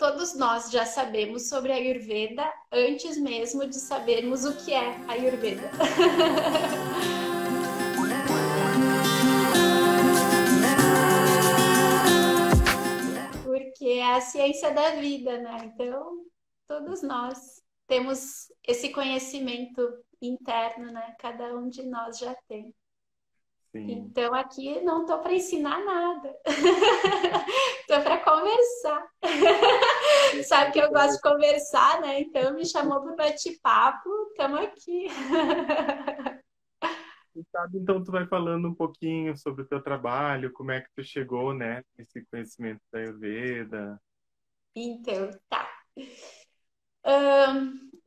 todos nós já sabemos sobre a Ayurveda antes mesmo de sabermos o que é a Ayurveda. Porque é a ciência da vida, né? Então, todos nós temos esse conhecimento interno, né? Cada um de nós já tem. Sim. Então, aqui não estou para ensinar nada. Estou para conversar. Sabe que eu gosto de conversar, né? Então, me chamou para o bate-papo. Estamos aqui. Sabe, então tu vai falando um pouquinho sobre o teu trabalho, como é que tu chegou, né, nesse conhecimento da Ayurveda. Então, tá.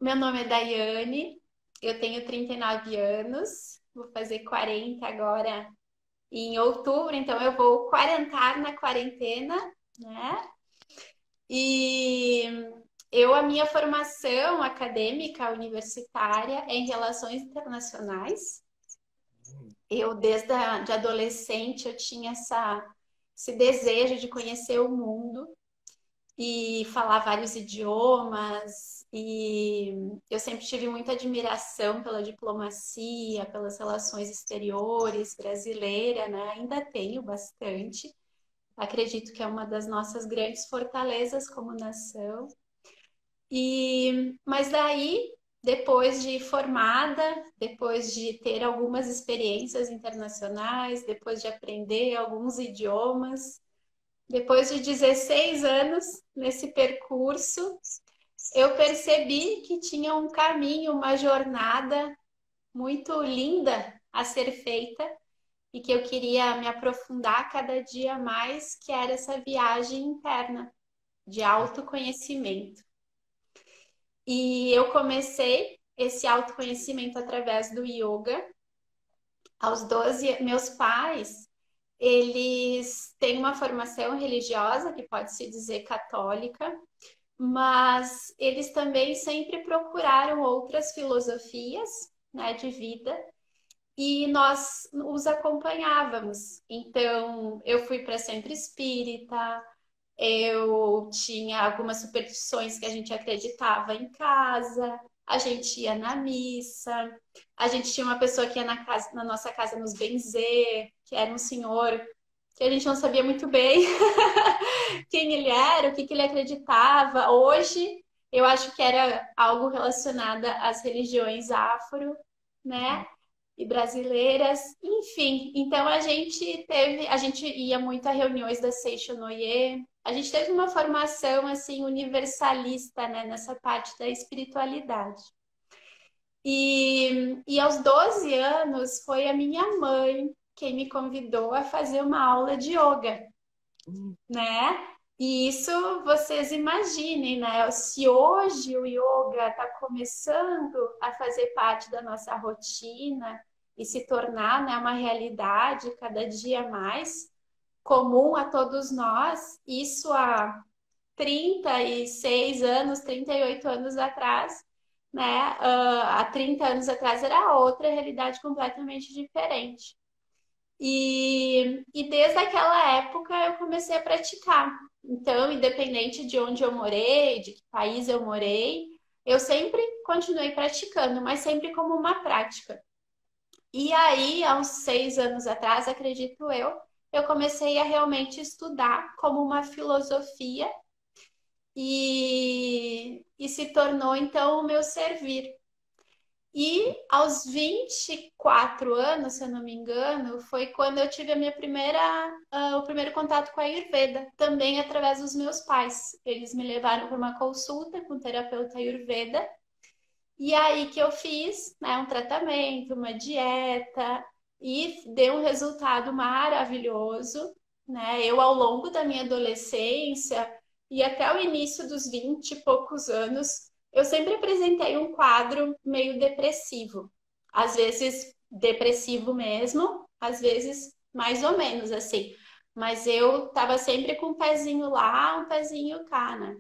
Meu nome é Daiane, eu tenho 39 anos, vou fazer 40 agora em outubro, então eu vou quarentar na quarentena, né? E a minha formação acadêmica universitária é em relações internacionais. Eu, de adolescente, eu tinha esse desejo de conhecer o mundo e falar vários idiomas. E eu sempre tive muita admiração pela diplomacia, pelas relações exteriores brasileira, né? Ainda tenho bastante. Acredito que é uma das nossas grandes fortalezas como nação. Mas daí, depois de formada, depois de ter algumas experiências internacionais, depois de aprender alguns idiomas, depois de 16 anos nesse percurso, eu percebi que tinha um caminho, uma jornada muito linda a ser feita e que eu queria me aprofundar cada dia mais, que era essa viagem interna de autoconhecimento. E eu comecei esse autoconhecimento através do yoga. Aos 12, meus pais, eles têm uma formação religiosa, que pode se dizer católica, mas eles também sempre procuraram outras filosofias, né, de vida e nós os acompanhávamos. Então, eu fui para centro espírita, eu tinha algumas superstições que a gente acreditava em casa, a gente ia na missa, a gente tinha uma pessoa que ia na nossa casa nos benzer, que era um senhor que a gente não sabia muito bem quem ele era, o que ele acreditava. Hoje, eu acho que era algo relacionado às religiões afro, né? E brasileiras, enfim. Então a gente ia muito a reuniões da Seishonoye. A gente teve uma formação assim universalista, né, nessa parte da espiritualidade. E aos 12 anos foi a minha mãe quem me convidou a fazer uma aula de yoga, né? E isso vocês imaginem, né? Se hoje o yoga está começando a fazer parte da nossa rotina e se tornar, né, uma realidade cada dia mais comum a todos nós, isso há 36 anos, 38 anos atrás, né? Há 30 anos atrás era outra realidade completamente diferente. E desde aquela época eu comecei a praticar. Então, independente de onde eu morei, de que país eu morei, eu sempre continuei praticando, mas sempre como uma prática. E aí, há uns 6 anos atrás, acredito eu comecei a realmente estudar como uma filosofia e se tornou então o meu servir. E aos 24 anos, se eu não me engano, foi quando eu tive a minha o primeiro contato com a Ayurveda, também através dos meus pais. Eles me levaram para uma consulta com o terapeuta Ayurveda, e aí que eu fiz, né, um tratamento, uma dieta, e deu um resultado maravilhoso, né? Eu, ao longo da minha adolescência e até o início dos 20 e poucos anos, eu sempre apresentei um quadro meio depressivo. Às vezes depressivo mesmo, às vezes mais ou menos assim. Mas eu estava sempre com um pezinho lá, um pezinho cá, né?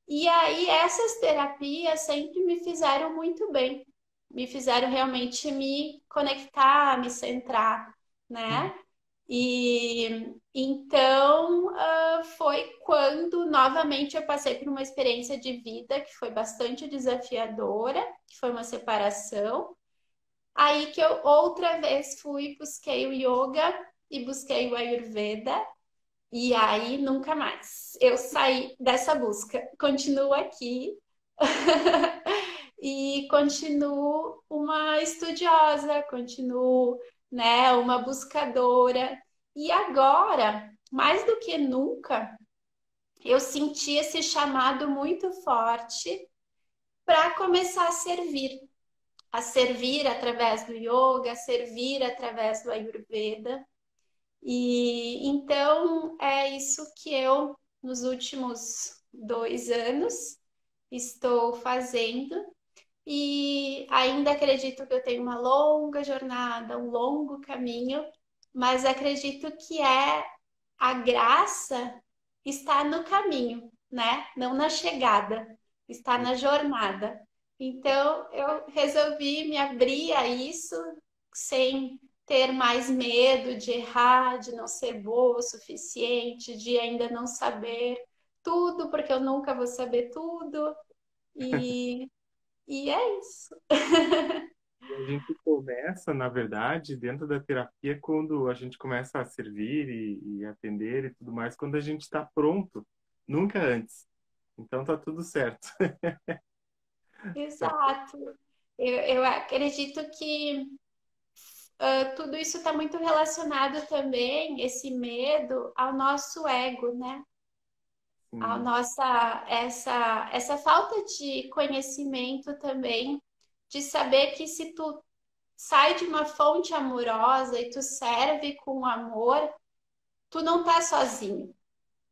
E aí essas terapias sempre me fizeram muito bem. Me fizeram realmente me conectar, me centrar, né? E então foi quando novamente eu passei por uma experiência de vida que foi bastante desafiadora, que foi uma separação. Aí que eu outra vez fui, busquei o yoga e busquei o Ayurveda, e aí nunca mais. Eu saí dessa busca, continuo aqui e continuo uma estudiosa, continuo, né, uma buscadora. E agora, mais do que nunca, eu senti esse chamado muito forte para começar a servir através do yoga, a servir através do Ayurveda. E então é isso que eu, nos últimos 2 anos, estou fazendo. E ainda acredito que eu tenho uma longa jornada, um longo caminho, mas acredito que a graça está no caminho, né? Não na chegada, está na jornada. Então eu resolvi me abrir a isso sem ter mais medo de errar, de não ser boa o suficiente, de ainda não saber tudo, porque eu nunca vou saber tudo. E, e é isso. E a gente começa, na verdade, dentro da terapia, quando a gente começa a servir e atender e tudo mais, quando a gente está pronto, nunca antes. Então tá tudo certo. Exato. Eu acredito que tudo isso está muito relacionado também, esse medo, ao nosso ego, né? A Sim. nossa, essa falta de conhecimento também, de saber que se tu sai de uma fonte amorosa e tu serve com amor, tu não tá sozinho.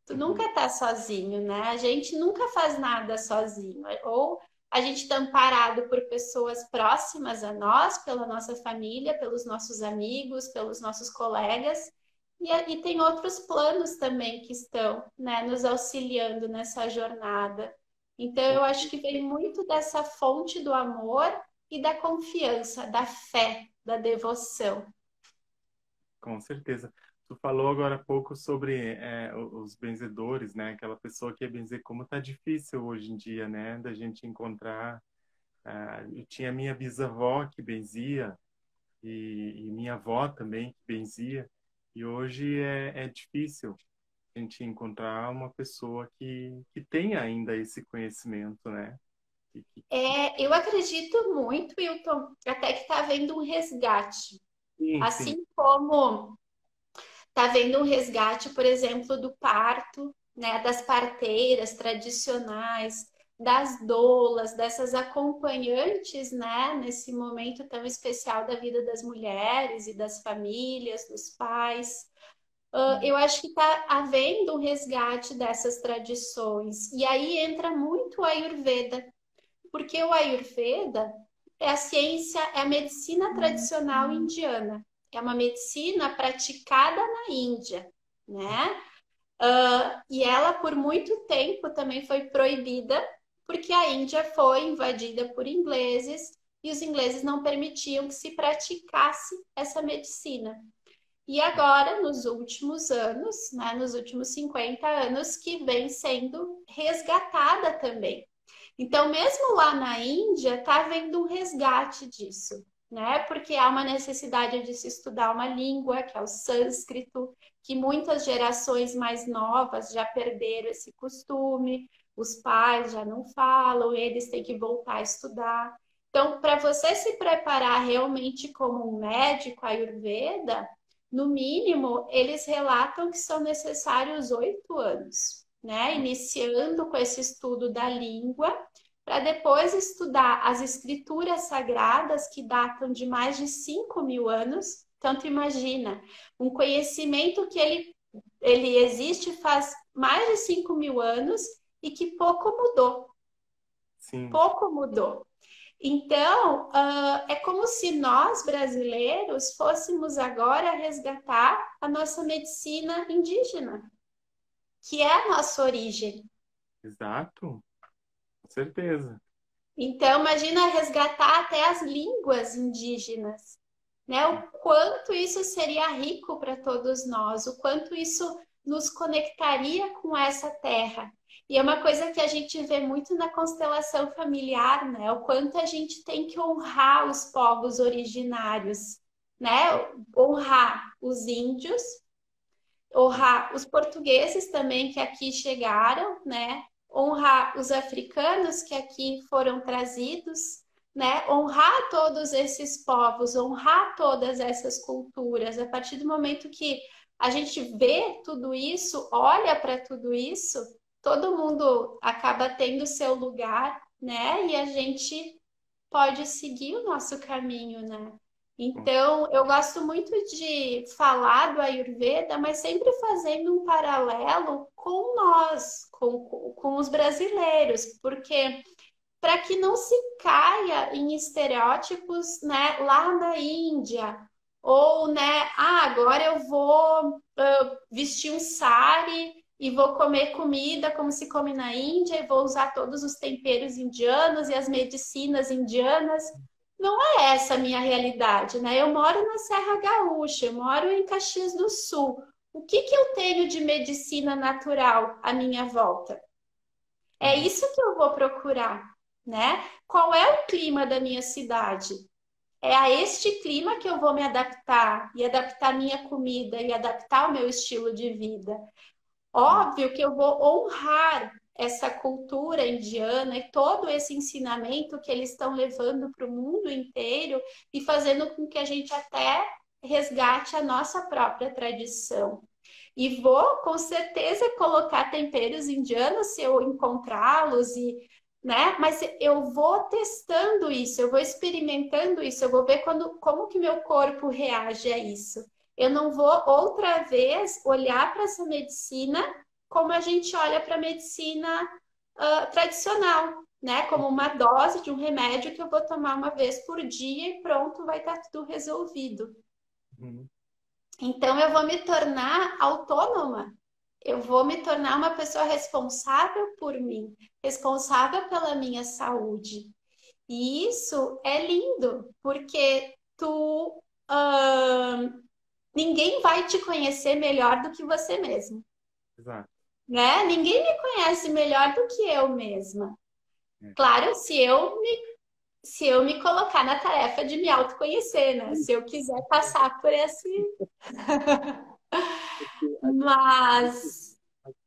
Tu Uhum. nunca tá sozinho, né? A gente nunca faz nada sozinho. Ou a gente está amparado por pessoas próximas a nós, pela nossa família, pelos nossos amigos, pelos nossos colegas. E tem outros planos também que estão, né, nos auxiliando nessa jornada. Então, Com eu acho que vem muito dessa fonte do amor e da confiança, da fé, da devoção. com certeza. Tu falou agora há pouco sobre os benzedores, né? Aquela pessoa que ia benzer, como tá difícil hoje em dia, né? Da gente encontrar. Eu tinha minha bisavó que benzia e minha avó também que benzia. E hoje é difícil a gente encontrar uma pessoa que tenha ainda esse conhecimento, né? E Eu acredito muito, Wilton, até que está havendo um resgate. sim, sim. Assim como está havendo um resgate, por exemplo, do parto, né, das parteiras tradicionais, das doulas, dessas acompanhantes, né, nesse momento tão especial da vida das mulheres e das famílias, dos pais. Eu acho que está havendo um resgate dessas tradições. E aí entra muito a Ayurveda, porque o Ayurveda é a ciência, é a medicina tradicional indiana. É uma medicina praticada na Índia, né? E ela, por muito tempo, também foi proibida, porque a Índia foi invadida por ingleses e os ingleses não permitiam que se praticasse essa medicina. E agora, nos últimos anos, né, nos últimos 50 anos, que vem sendo resgatada também. Então, mesmo lá na Índia, está havendo um resgate disso, né? Porque há uma necessidade de se estudar uma língua, que é o sânscrito, que muitas gerações mais novas já perderam esse costume, os pais já não falam, eles têm que voltar a estudar. Então, para você se preparar realmente como um médico Ayurveda, no mínimo, eles relatam que são necessários 8 anos, né? Iniciando com esse estudo da língua, para depois estudar as escrituras sagradas que datam de mais de 5.000 anos. Então, tu imagina, um conhecimento que ele existe faz mais de 5.000 anos e que pouco mudou. Sim. Pouco mudou. Então, é como se nós, brasileiros, fôssemos agora resgatar a nossa medicina indígena, que é a nossa origem. Exato, com certeza. Então, imagina resgatar até as línguas indígenas, né? O quanto isso seria rico para todos nós, o quanto isso nos conectaria com essa terra. E é uma coisa que a gente vê muito na constelação familiar, né? O quanto a gente tem que honrar os povos originários, né? Honrar os índios, honrar os portugueses também que aqui chegaram, né? Honrar os africanos que aqui foram trazidos, né? Honrar todos esses povos, honrar todas essas culturas. A partir do momento que a gente vê tudo isso, olha para tudo isso, todo mundo acaba tendo seu lugar, né? E a gente pode seguir o nosso caminho, né? Então, eu gosto muito de falar do Ayurveda, mas sempre fazendo um paralelo com nós, com os brasileiros, porque para que não se caia em estereótipos, né, lá da Índia, ou, né, agora eu vou vestir um sari e vou comer comida como se come na Índia e vou usar todos os temperos indianos e as medicinas indianas. Não é essa a minha realidade, né? Eu moro na Serra Gaúcha, eu moro em Caxias do Sul. O que que eu tenho de medicina natural à minha volta? É Uhum. isso que eu vou procurar, né? Qual é o clima da minha cidade? É a este clima que eu vou me adaptar e adaptar a minha comida e adaptar o meu estilo de vida. Óbvio que eu vou honrar essa cultura indiana e todo esse ensinamento que eles estão levando para o mundo inteiro e fazendo com que a gente até resgate a nossa própria tradição. E vou com certeza colocar temperos indianos se eu encontrá-los e, né? Mas eu vou testando isso, eu vou experimentando isso, eu vou ver como que meu corpo reage a isso. Eu não vou outra vez olhar para essa medicina como a gente olha para a medicina tradicional, né? Como uma dose de um remédio que eu vou tomar uma vez por dia e pronto, vai estar tudo resolvido. Uhum. Então, eu vou me tornar autônoma. Eu vou me tornar uma pessoa responsável por mim, responsável pela minha saúde. E isso é lindo, porque ninguém vai te conhecer melhor do que você mesmo, Exato. né? Ninguém me conhece melhor do que eu mesma. É. Claro, se eu me colocar na tarefa de me autoconhecer, né? Se eu quiser passar por esse. Mas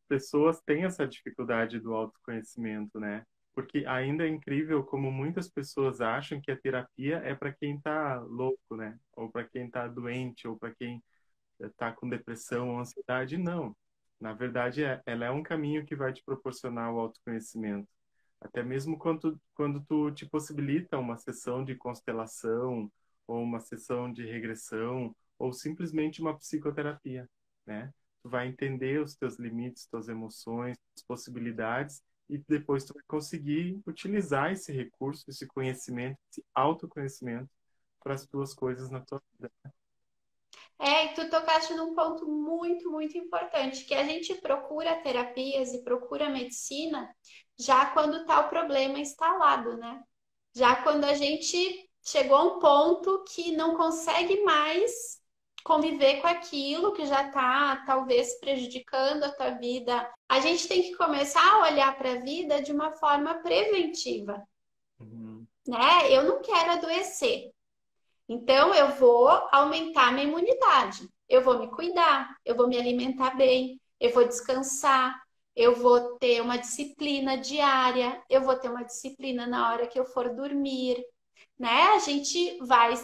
Pessoas têm essa dificuldade do autoconhecimento, né? Porque ainda é incrível como muitas pessoas acham que a terapia é para quem está louco, né? Ou para quem está doente, ou para quem está com depressão ou ansiedade. Não. Na verdade, ela é um caminho que vai te proporcionar o autoconhecimento. Até mesmo quando tu te possibilita uma sessão de constelação, ou uma sessão de regressão, ou simplesmente uma psicoterapia, né? Tu vai entender os teus limites, tuas emoções, as possibilidades, e depois tu vai conseguir utilizar esse recurso, esse conhecimento, esse autoconhecimento para as tuas coisas na tua vida. e tu tocaste num ponto muito, muito importante, que a gente procura terapias e procura medicina já quando tá o problema instalado, né? Já quando a gente chegou a um ponto que não consegue mais conviver com aquilo que já está talvez prejudicando a tua vida. A gente tem que começar a olhar para a vida de uma forma preventiva, Uhum. né? Eu não quero adoecer. Então, eu vou aumentar minha imunidade. Eu vou me cuidar, eu vou me alimentar bem, eu vou descansar, eu vou ter uma disciplina diária, eu vou ter uma disciplina na hora que eu for dormir, né?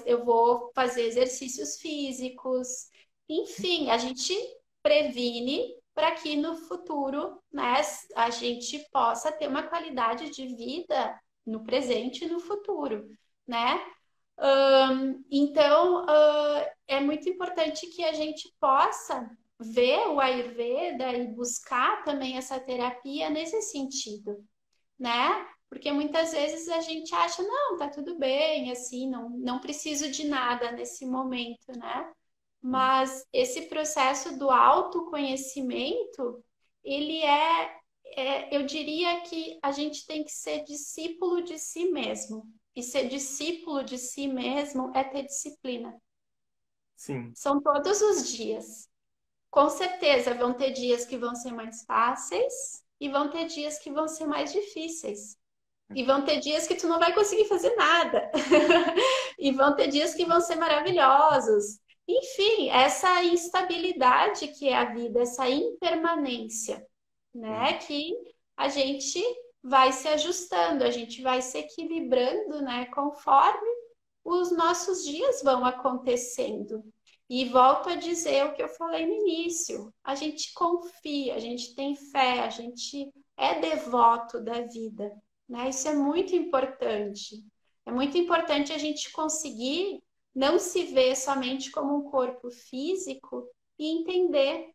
Eu vou fazer exercícios físicos, enfim, a gente previne para que no futuro, né, a gente possa ter uma qualidade de vida no presente e no futuro, né? Então, é muito importante que a gente possa ver o Ayurveda e buscar também essa terapia nesse sentido, né? Porque muitas vezes a gente acha, não, tá tudo bem, assim, não preciso de nada nesse momento, né? Mas esse processo do autoconhecimento, ele eu diria que a gente tem que ser discípulo de si mesmo. E ser discípulo de si mesmo é ter disciplina. Sim. São todos os dias. Com certeza vão ter dias que vão ser mais fáceis e vão ter dias que vão ser mais difíceis. E vão ter dias que tu não vai conseguir fazer nada. E vão ter dias que vão ser maravilhosos. Enfim, essa instabilidade que é a vida, essa impermanência, né? Sim. Que a gente vai se ajustando, a gente vai se equilibrando, né? Conforme os nossos dias vão acontecendo. E volto a dizer o que eu falei no início: a gente confia, a gente tem fé, a gente é devoto da vida, né? Isso é muito importante. É muito importante a gente conseguir não se ver somente como um corpo físico e entender,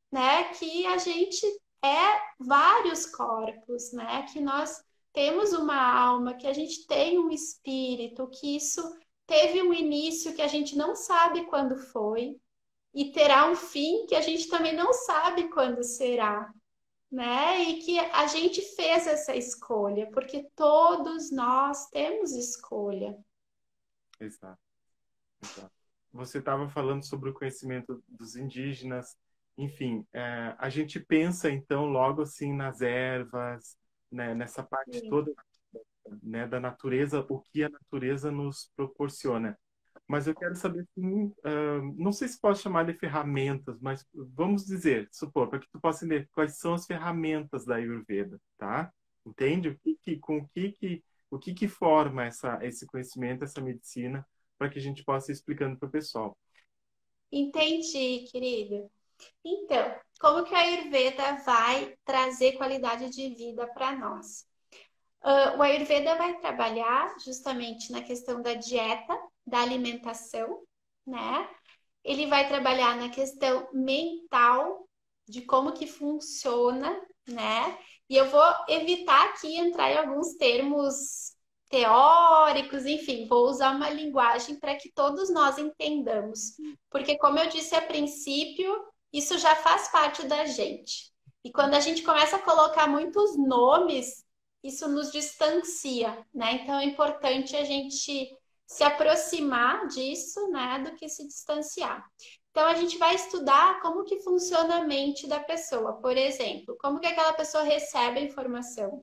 né, que a gente é vários corpos, né? Que nós temos uma alma, que a gente tem um espírito, que isso teve um início que a gente não sabe quando foi e terá um fim que a gente também não sabe quando será, né? E que a gente fez essa escolha, porque todos nós temos escolha. Exato, exato. Você estava falando sobre o conhecimento dos indígenas, enfim, a gente pensa então logo assim nas ervas, né, nessa parte Sim. toda, né, da natureza, o que a natureza nos proporciona. Mas eu quero saber, assim, não sei se pode chamar de ferramentas, mas vamos dizer, supor, para que tu possa entender quais são as ferramentas da Ayurveda, tá? Entende? Com o que forma esse conhecimento, essa medicina, para que a gente possa ir explicando para o pessoal. Entendi, querido. Então, como que a Ayurveda vai trazer qualidade de vida para nós? O Ayurveda vai trabalhar justamente na questão da dieta, da alimentação, né? Ele vai trabalhar na questão mental, de como que funciona, né? E eu vou evitar aqui entrar em alguns termos teóricos, enfim, vou usar uma linguagem para que todos nós entendamos. Porque, como eu disse a princípio, isso já faz parte da gente. E quando a gente começa a colocar muitos nomes, isso nos distancia, né? Então é importante a gente se aproximar disso, né, do que se distanciar. Então a gente vai estudar como que funciona a mente da pessoa. Por exemplo, como que aquela pessoa recebe a informação.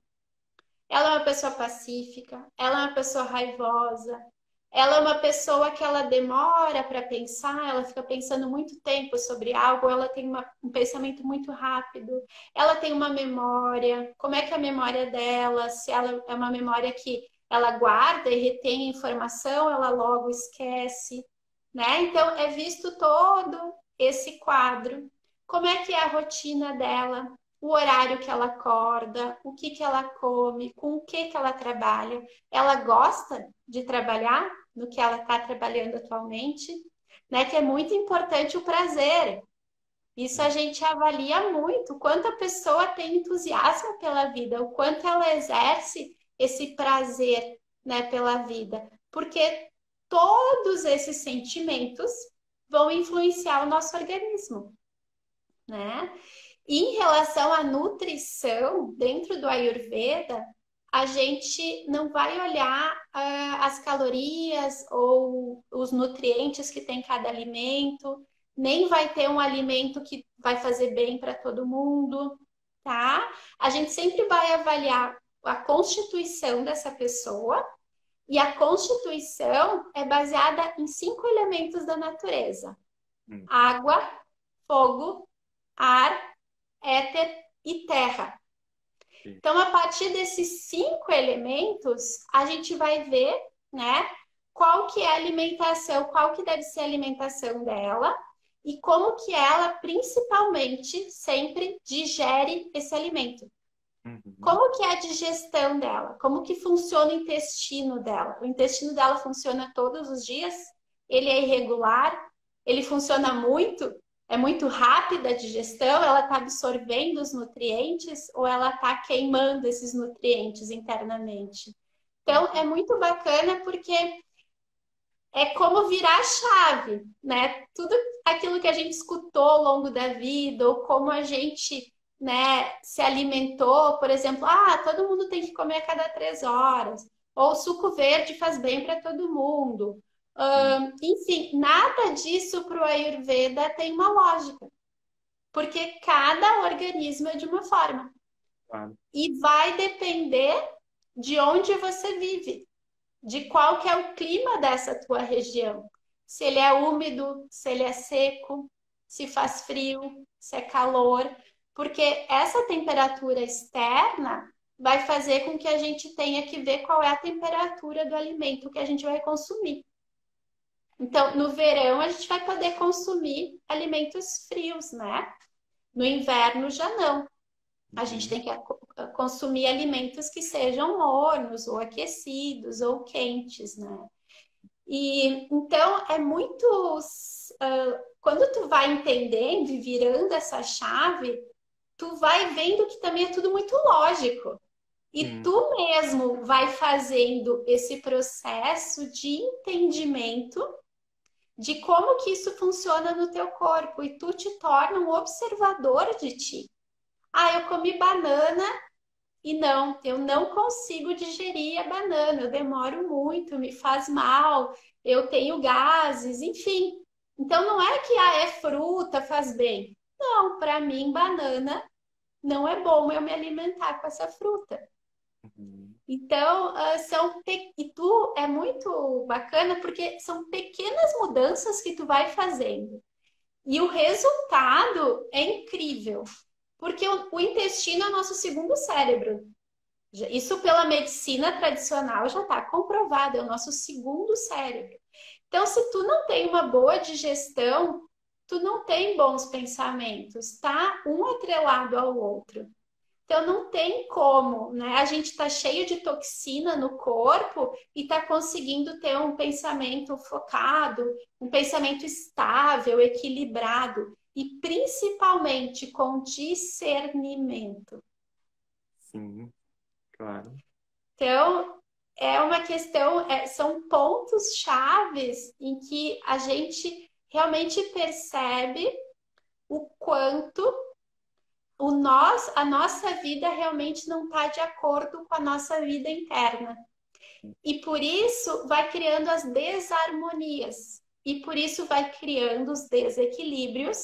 Ela é uma pessoa pacífica, ela é uma pessoa raivosa, ela é uma pessoa que ela demora para pensar, ela fica pensando muito tempo sobre algo, ela tem um pensamento muito rápido, ela tem uma memória, como é que é a memória dela, se ela é uma memória que ela guarda e retém informação, ela logo esquece, né? Então é visto todo esse quadro. Como é que é a rotina dela? O horário que ela acorda, o que que ela come, com o que que ela trabalha. Ela gosta de trabalhar no que ela está trabalhando atualmente, né? Que é muito importante o prazer. Isso a gente avalia muito, o quanto a pessoa tem entusiasmo pela vida, o quanto ela exerce esse prazer, né, pela vida. Porque todos esses sentimentos vão influenciar o nosso organismo, né? Em relação à nutrição, dentro do Ayurveda, a gente não vai olhar as calorias ou os nutrientes que tem cada alimento, nem vai ter um alimento que vai fazer bem para todo mundo, tá? A gente sempre vai avaliar a constituição dessa pessoa, e a constituição é baseada em 5 elementos da natureza: Hum, água, fogo, ar, éter e terra. sim. Então, a partir desses 5 elementos, a gente vai ver, né, qual que é a alimentação, qual que deve ser a alimentação dela e como que ela, principalmente, sempre digere esse alimento. Uhum. Como que é a digestão dela? Como que funciona o intestino dela? O intestino dela funciona todos os dias? Ele é irregular? Ele funciona muito? É muito rápida a digestão? Ela está absorvendo os nutrientes ou ela está queimando esses nutrientes internamente? Então, é muito bacana porque é como virar a chave, né? Tudo aquilo que a gente escutou ao longo da vida, ou como a gente, né, se alimentou, por exemplo, todo mundo tem que comer a cada 3 horas, ou suco verde faz bem para todo mundo, Sim, Enfim, nada disso para o Ayurveda tem uma lógica, porque cada organismo é de uma forma. claro. E vai depender de onde você vive, de qual que é o clima dessa tua região. Se ele é úmido, se ele é seco, se faz frio, se é calor, porque essa temperatura externa vai fazer com que a gente tenha que ver qual é a temperatura do alimento que a gente vai consumir. Então, no verão, a gente vai poder consumir alimentos frios, né? No inverno, já não. A gente Uhum. tem que consumir alimentos que sejam mornos, ou aquecidos, ou quentes, né? E então é muito. Quando tu vai entendendo e virando essa chave, tu vai vendo que também é tudo muito lógico. E Sim, tu mesmo vai fazendo esse processo de entendimento de como que isso funciona no teu corpo e tu te torna um observador de ti. Ah, eu comi banana e não, eu não consigo digerir a banana, eu demoro muito, me faz mal, eu tenho gases, enfim. Então não é que é fruta, faz bem. Não, para mim banana não é bom eu me alimentar com essa fruta. uhum. Então, e tu é muito bacana porque são pequenas mudanças que tu vai fazendo. E o resultado é incrível, porque o intestino é o nosso segundo cérebro. Isso pela medicina tradicional já está comprovado, é o nosso segundo cérebro. Então, se tu não tem uma boa digestão, tu não tem bons pensamentos, tá? Um atrelado ao outro. Então não tem como, né? A gente está cheio de toxina no corpo e está conseguindo ter um pensamento focado, um pensamento estável, equilibrado e principalmente com discernimento. Sim, claro. Então é uma questão, são pontos chaves em que a gente realmente percebe o quanto a nossa vida realmente não está de acordo com a nossa vida interna. E por isso vai criando as desarmonias. E por isso vai criando os desequilíbrios.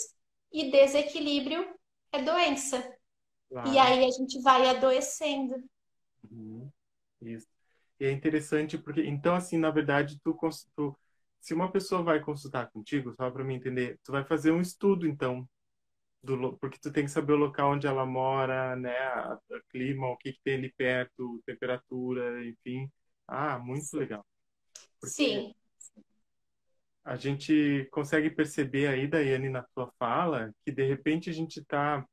E desequilíbrio é doença. E Claro. aí a gente vai adoecendo. Uhum. Isso. E é interessante porque, então, assim, na verdade, se uma pessoa vai consultar contigo, só para me entender, tu vai fazer um estudo, então, porque tu tem que saber o local onde ela mora, né, a clima, o que que tem ali perto, temperatura, enfim. Ah, muito legal. Porque Sim, a gente consegue perceber aí, Daiane, na tua fala, que de repente a gente está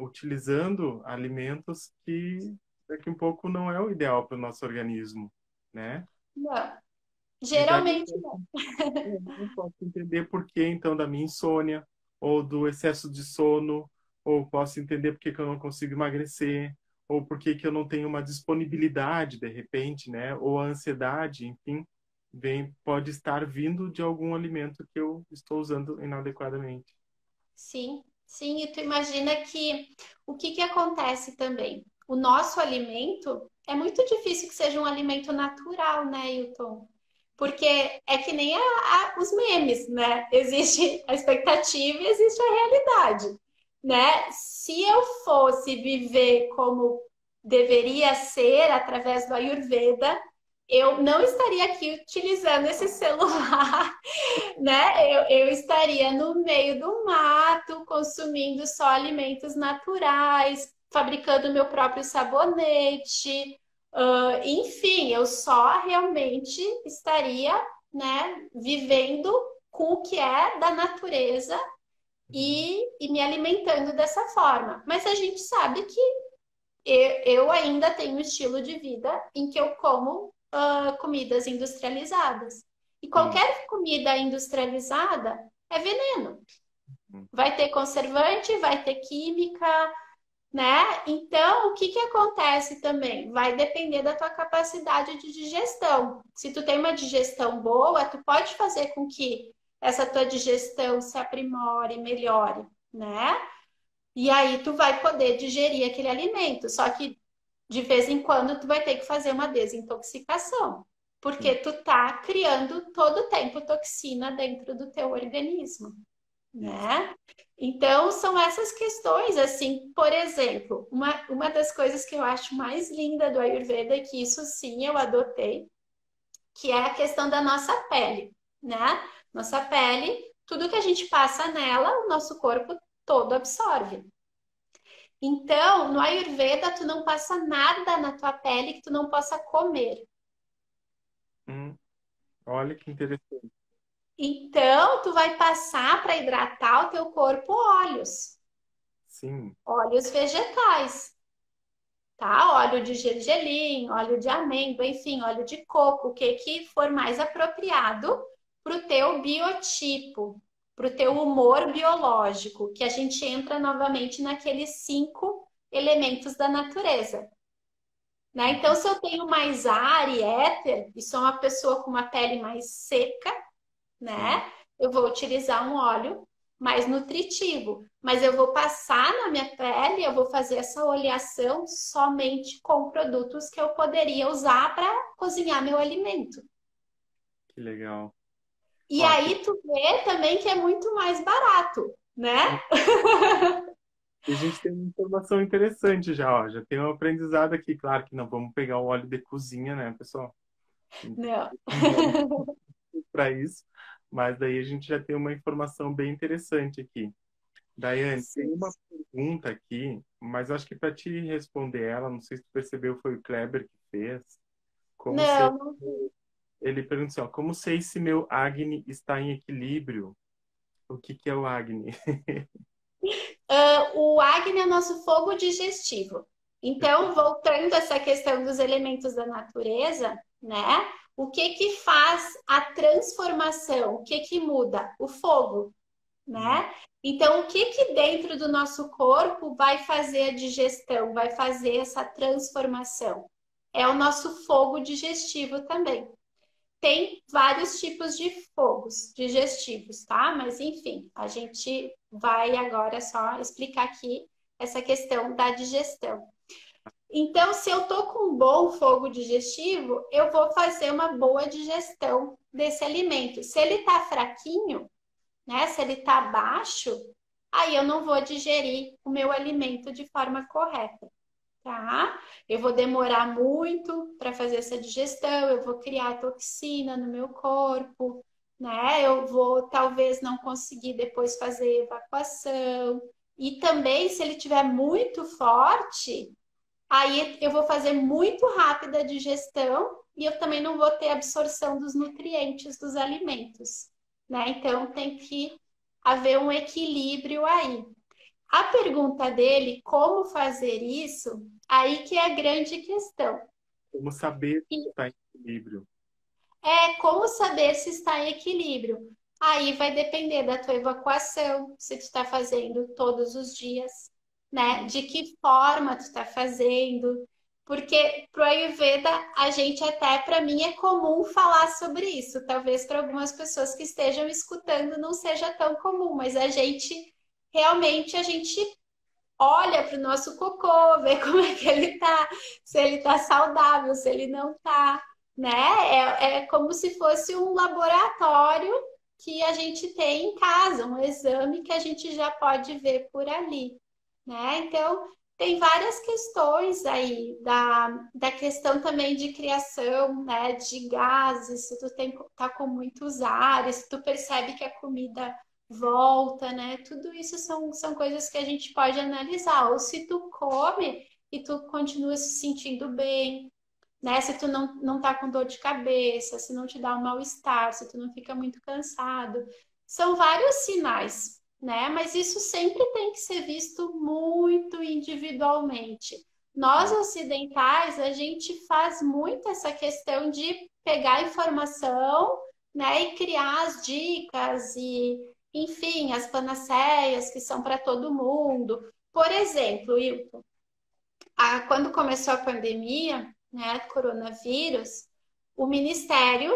utilizando alimentos que daqui um pouco não é o ideal para o nosso organismo, né? não. E daí Geralmente não. eu não posso entender por que então da minha insônia, ou do excesso de sono, ou posso entender por que que eu não consigo emagrecer, ou por que que eu não tenho uma disponibilidade de repente, né? Ou a ansiedade, enfim, pode estar vindo de algum alimento que eu estou usando inadequadamente. Sim, sim. E tu imagina que o que que acontece também? O nosso alimento é muito difícil que seja um alimento natural, né, Hilton? Porque é que nem os memes, né? Existe a expectativa e existe a realidade, né? Se eu fosse viver como deveria ser através do Ayurveda, eu não estaria aqui utilizando esse celular, né? Eu estaria no meio do mato, consumindo só alimentos naturais, fabricando meu próprio sabonete, enfim, eu só realmente estaria, né, vivendo com o que é da natureza Uhum. e me alimentando dessa forma. Mas a gente sabe que eu ainda tenho um estilo de vida em que eu como comidas industrializadas. E Sim. qualquer comida industrializada é veneno. Uhum. Vai ter conservante, vai ter química, né? Então, o que que acontece também? Vai depender da tua capacidade de digestão. Se tu tem uma digestão boa, tu pode fazer com que essa tua digestão se aprimore, melhore, né? E aí tu vai poder digerir aquele alimento. Só que de vez em quando tu vai ter que fazer uma desintoxicação. porque sim. tu tá criando todo o tempo toxina dentro do teu organismo, Isso. né? Então, são essas questões, assim, por exemplo, uma das coisas que eu acho mais linda do Ayurveda, que isso sim eu adotei, que é a questão da nossa pele, né? Nossa pele, tudo que a gente passa nela, o nosso corpo todo absorve. Então, no Ayurveda, tu não passa nada na tua pele que tu não possa comer. Hum, olha que interessante. Então, tu vai passar para hidratar o teu corpo óleos, Sim. óleos vegetais, tá? Óleo de gergelim, óleo de amêndoa, enfim, óleo de coco, o que que for mais apropriado para o teu biotipo, para o teu humor biológico, que a gente entra novamente naqueles 5 elementos da natureza. Né? Então, Uhum. se eu tenho mais ar e éter, e sou uma pessoa com uma pele mais seca, Sim. né? Eu vou utilizar um óleo mais nutritivo, mas eu vou passar na minha pele, eu vou fazer essa oleação somente com produtos que eu poderia usar para cozinhar meu alimento. Que legal. E Ó, tem, aí tu vê também que é muito mais barato, né? a gente tem uma informação interessante já, ó. Já tem um aprendizado aqui. Claro que não vamos pegar o óleo de cozinha, né, pessoal? Não. Para isso. Mas daí a gente já tem uma informação bem interessante aqui. Daiane, tem Sim. uma pergunta aqui, mas acho que para te responder ela, não sei se tu percebeu, foi o Kleber que fez. Como sei, Não, não. ele pergunta assim, ó, como sei se meu Agni está em equilíbrio? O que que é o Agni? O Agni é nosso fogo digestivo. Então, voltando a essa questão dos elementos da natureza, né? O que que faz a transformação? O que que muda? O fogo, Hum, né? Então, o que que dentro do nosso corpo vai fazer a digestão, vai fazer essa transformação? É o nosso fogo digestivo também. Tem vários tipos de fogos digestivos, tá? Mas enfim, a gente vai agora só explicar aqui essa questão da digestão. Então, se eu tô com um bom fogo digestivo, eu vou fazer uma boa digestão desse alimento. Se ele tá fraquinho, né? Se ele tá baixo, aí eu não vou digerir o meu alimento de forma correta, tá? Eu vou demorar muito para fazer essa digestão, eu vou criar toxina no meu corpo, né? Eu vou talvez não conseguir depois fazer evacuação. E também, se ele tiver muito forte, aí eu vou fazer muito rápida a digestão e eu também não vou ter absorção dos nutrientes dos alimentos, né? Então tem que haver um equilíbrio aí. A pergunta dele, como fazer isso, aí que é a grande questão. como saber E se está em equilíbrio? é como saber se está em equilíbrio. Aí vai depender da tua evacuação, se tu está fazendo todos os dias, né? Hum, De que forma tu está fazendo. Porque pro Ayurveda, a gente até, para mim, é comum falar sobre isso. Talvez para algumas pessoas que estejam escutando não seja tão comum, mas a gente olha para o nosso cocô, vê como é que ele tá, se ele tá saudável, se ele não tá, né? É como se fosse um laboratório que a gente tem em casa, um exame que a gente já pode ver por ali, né? Então, tem várias questões aí da questão também de criação, né, de gases, se tu tá com muitos ares, se tu percebe que a comida volta, né? Tudo isso são coisas que a gente pode analisar. Ou se tu come e tu continua se sentindo bem, né? Se tu não tá com dor de cabeça, se não te dá um mal-estar, se tu não fica muito cansado. São vários sinais, né? Mas isso sempre tem que ser visto muito individualmente. Nós hum, ocidentais, a gente faz muito essa questão de pegar informação, né, e criar as dicas e, enfim, as panaceias que são para todo mundo. Por exemplo, Wilton, quando começou a pandemia, né, coronavírus, o Ministério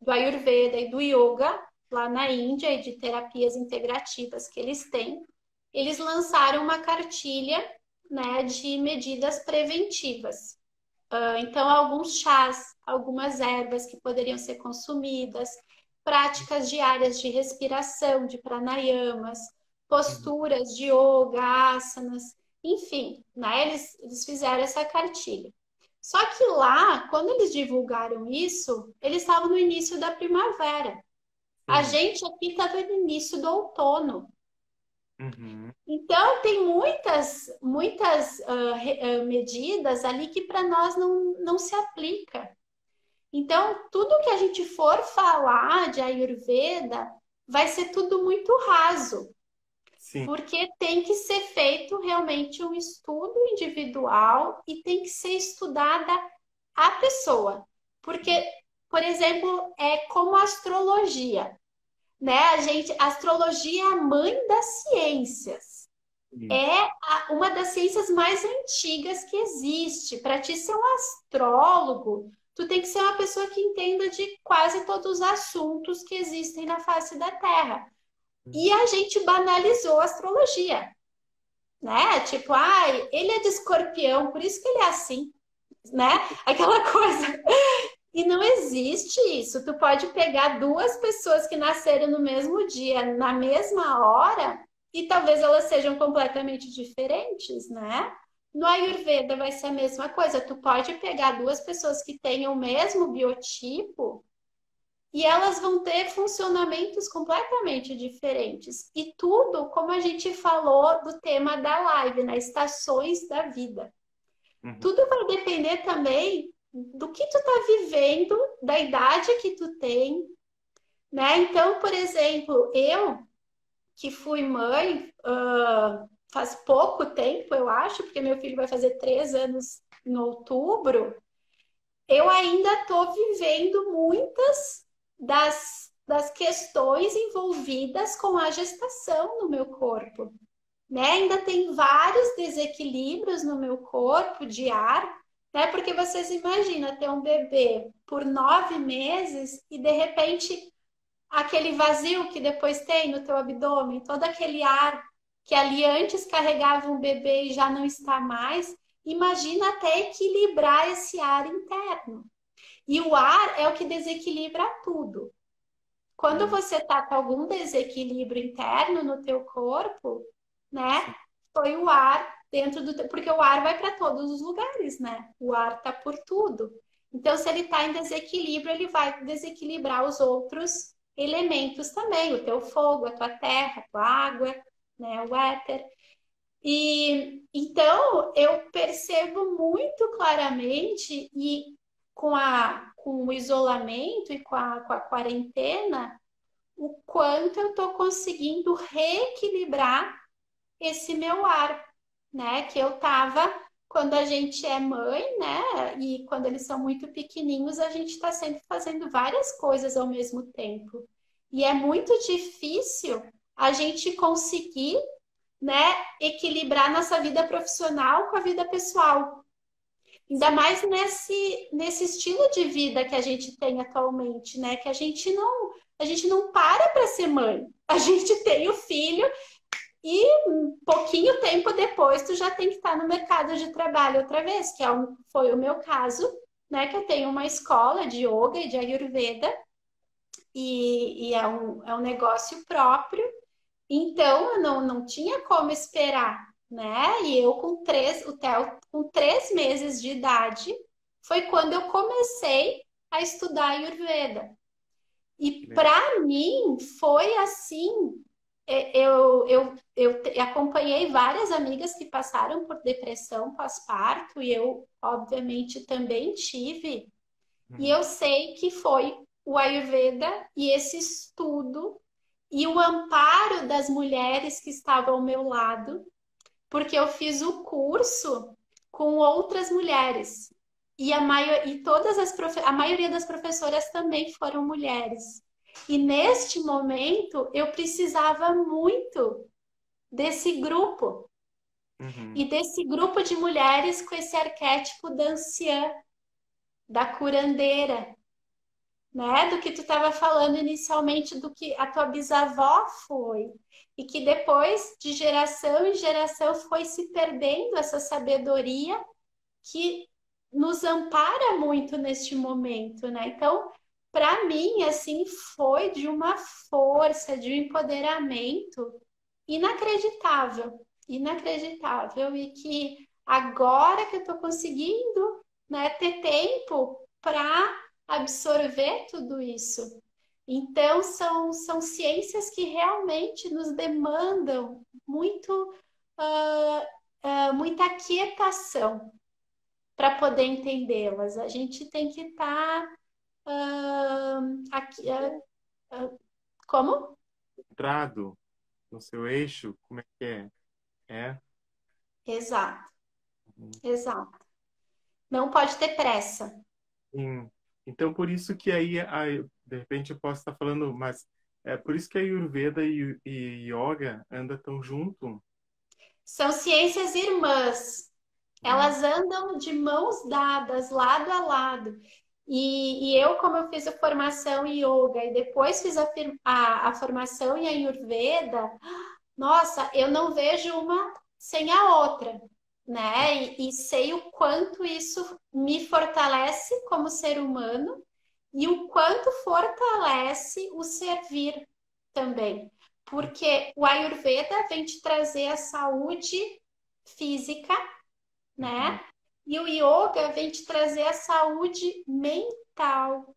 do Ayurveda e do Yoga, lá na Índia, e de terapias integrativas que eles têm, eles lançaram uma cartilha, né, de medidas preventivas. Então, alguns chás, algumas ervas que poderiam ser consumidas, práticas diárias de respiração, de pranayamas, Uhum. posturas de yoga, asanas, enfim, né? Eles fizeram essa cartilha. Só que lá, quando eles divulgaram isso, eles estavam no início da primavera. A Sim. gente aqui estava no início do outono. Uhum. Então, tem muitas medidas ali que para nós não se aplica. Então, tudo que a gente for falar de Ayurveda vai ser tudo muito raso, Sim. porque tem que ser feito realmente um estudo individual e tem que ser estudada a pessoa. Porque, por exemplo, é como a astrologia, né? A astrologia é a mãe das ciências. Sim. É uma das ciências mais antigas que existe. Para ti ser um astrólogo, tu tem que ser uma pessoa que entenda de quase todos os assuntos que existem na face da Terra. E a gente banalizou a astrologia, né? Tipo, ai, ele é de escorpião, por isso que ele é assim, né? Aquela coisa. E não existe isso. Tu pode pegar duas pessoas que nasceram no mesmo dia, na mesma hora, e talvez elas sejam completamente diferentes, né? No Ayurveda vai ser a mesma coisa. Tu pode pegar duas pessoas que tenham o mesmo biotipo e elas vão ter funcionamentos completamente diferentes. E tudo, como a gente falou do tema da live, né? Estações da vida. Uhum. Tudo vai depender também do que tu tá vivendo, da idade que tu tem, né? Então, por exemplo, eu que fui mãe faz pouco tempo, eu acho, porque meu filho vai fazer 3 anos em outubro, eu ainda estou vivendo muitas das questões envolvidas com a gestação no meu corpo, né? Ainda tem vários desequilíbrios no meu corpo de ar, né? Porque vocês imaginam ter um bebê por 9 meses e de repente aquele vazio que depois tem no teu abdômen, todo aquele ar que ali antes carregava um bebê e já não está mais, imagina até equilibrar esse ar interno. E o ar é o que desequilibra tudo. Quando Uhum. você está com algum desequilíbrio interno no teu corpo, né? Sim. Foi o ar dentro do... Porque o ar vai para todos os lugares, né? O ar tá por tudo. Então, se ele está em desequilíbrio, ele vai desequilibrar os outros elementos também. O teu fogo, a tua terra, a tua água, né? O éter. E então eu percebo muito claramente e com o isolamento e com a quarentena, o quanto eu estou conseguindo reequilibrar esse meu ar, né? Que eu tava quando a gente é mãe, né? E quando eles são muito pequenininhos, a gente está sempre fazendo várias coisas ao mesmo tempo. E é muito difícil a gente conseguir, né, equilibrar nossa vida profissional com a vida pessoal. Ainda Sim. mais nesse estilo de vida que a gente tem atualmente, né? Que a gente não para ser mãe. A gente tem o filho e um pouquinho tempo depois tu já tem que estar no mercado de trabalho outra vez, que foi o meu caso, né? Que eu tenho uma escola de yoga e de Ayurveda e é um negócio próprio. Então, eu não tinha como esperar, né? E eu o Theo com 3 meses de idade, foi quando eu comecei a estudar Ayurveda. Que E legal. para mim foi assim, eu acompanhei várias amigas que passaram por depressão pós-parto e eu, obviamente, também tive. E Uhum. eu sei que foi o Ayurveda e esse estudo e o amparo das mulheres que estavam ao meu lado, porque eu fiz o curso com outras mulheres. A maioria das professoras também foram mulheres. E neste momento eu precisava muito desse grupo Uhum. e desse grupo de mulheres com esse arquétipo da anciã, da curandeira, né? Do que tu estava falando inicialmente, do que a tua bisavó foi, e que depois, de geração em geração, foi se perdendo essa sabedoria que nos ampara muito neste momento, né? Então, para mim, assim, foi de uma força, de um empoderamento inacreditável, inacreditável, e que agora que eu estou conseguindo, né, ter tempo para absorver tudo isso. Então, são ciências que realmente nos demandam muito, muita quietação para poder entendê-las. A gente tem que estar aqui. Como? Centrado no seu eixo, como é que é? É? Exato, Uhum. exato. Não pode ter pressa. Sim. Então, por isso que aí, de repente, eu posso estar falando, mas é por isso que a Ayurveda e Yoga andam tão junto. São ciências irmãs. Hum. Elas andam de mãos dadas, lado a lado. E eu, como eu fiz a formação em yoga e depois fiz a formação em Ayurveda, nossa, eu não vejo uma sem a outra, né? E sei o quanto isso me fortalece como ser humano e o quanto fortalece o servir também. Porque o Ayurveda vem te trazer a saúde física, Uhum. né? E o yoga vem te trazer a saúde mental,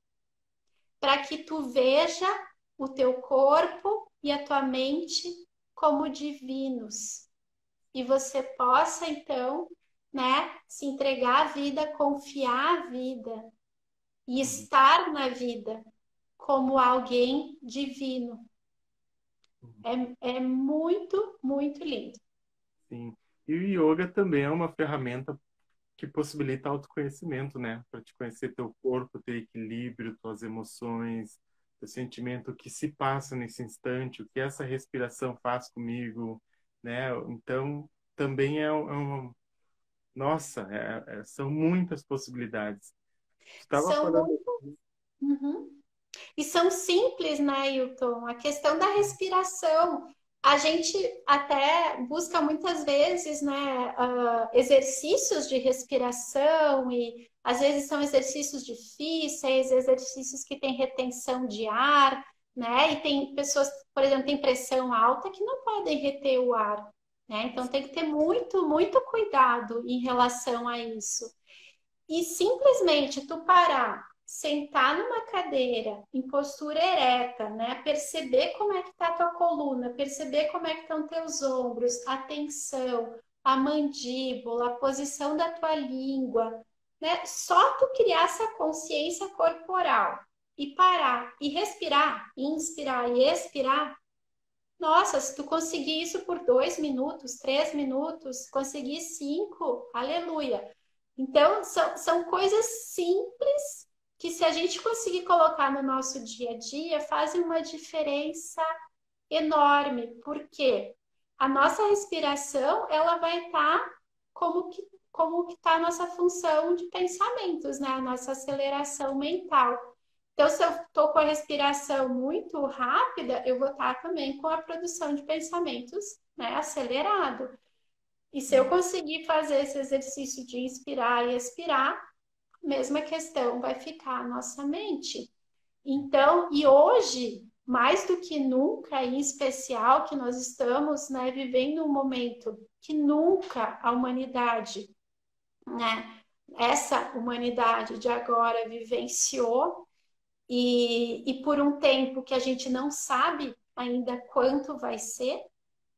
para que tu veja o teu corpo e a tua mente como divinos. E você possa, então, né, se entregar à vida, confiar à vida e Uhum. estar na vida como alguém divino. Uhum. É muito, muito lindo. Sim. E o yoga também é uma ferramenta que possibilita autoconhecimento, né? Para te conhecer teu corpo, teu equilíbrio, tuas emoções, teu sentimento, o que se passa nesse instante, o que essa respiração faz comigo, né? Então, também nossa, são muitas possibilidades. Tu estava São falando, muito. Uhum. E são simples, né, Hilton? A questão da respiração. A gente até busca muitas vezes, né, exercícios de respiração, e às vezes são exercícios difíceis, exercícios que têm retenção de ar, né? E tem pessoas, por exemplo, têm pressão alta que não podem reter o ar, né? Então tem que ter muito, muito cuidado em relação a isso. E simplesmente tu parar, sentar numa cadeira em postura ereta, né? Perceber como é que tá a tua coluna, perceber como é que estão teus ombros, a tensão, a mandíbula, a posição da tua língua, né? Só tu criar essa consciência corporal e parar e respirar, inspirar e expirar. Nossa, se tu conseguir isso por 2 minutos, 3 minutos, conseguir 5, aleluia. Então, são coisas simples que, se a gente conseguir colocar no nosso dia a dia, fazem uma diferença enorme, porque a nossa respiração, ela vai estar como que está a nossa função de pensamentos, né? A nossa aceleração mental. Então, se eu estou com a respiração muito rápida, eu vou estar também com a produção de pensamentos, né, acelerado. E se eu conseguir fazer esse exercício de inspirar e expirar, mesma questão vai ficar a nossa mente. Então, e hoje, mais do que nunca, em especial, que nós estamos, né, vivendo um momento que nunca a humanidade, né, essa humanidade de agora vivenciou, e por um tempo que a gente não sabe ainda quanto vai ser,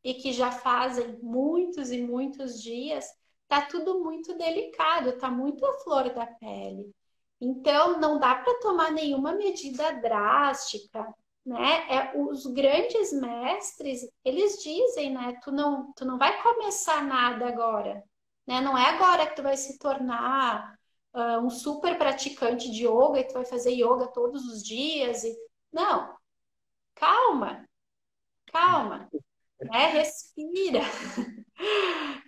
e que já fazem muitos e muitos dias, tá tudo muito delicado, tá muito à flor da pele. Então, não dá para tomar nenhuma medida drástica, né? Os grandes mestres, eles dizem, né? Tu não vai começar nada agora, né? Não é agora que tu vai se tornar um super praticante de yoga e tu vai fazer yoga todos os dias. Não, calma, calma, né? Respira.